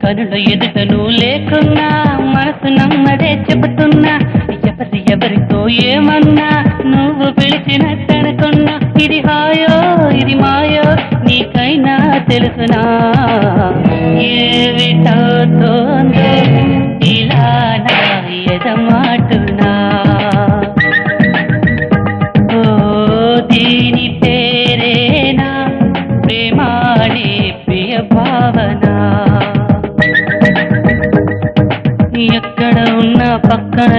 కనుల ఎదుట నువ్వు లేకున్నా మనసు నమ్మదే చెబుతున్నా ఎవరితో ఏమన్నా నువ్వు పిలిచినట్టనుకున్నా ఇది హాయో ఇది మాయో నీకైనా తెలుసునా ఏమిటవుతోందో ఇలా నా ఎదమాటునా ఓ దీని పేరేనా ప్రేమాడే ప్రియ భావన ఎక్కడ ఉన్నా పక్కన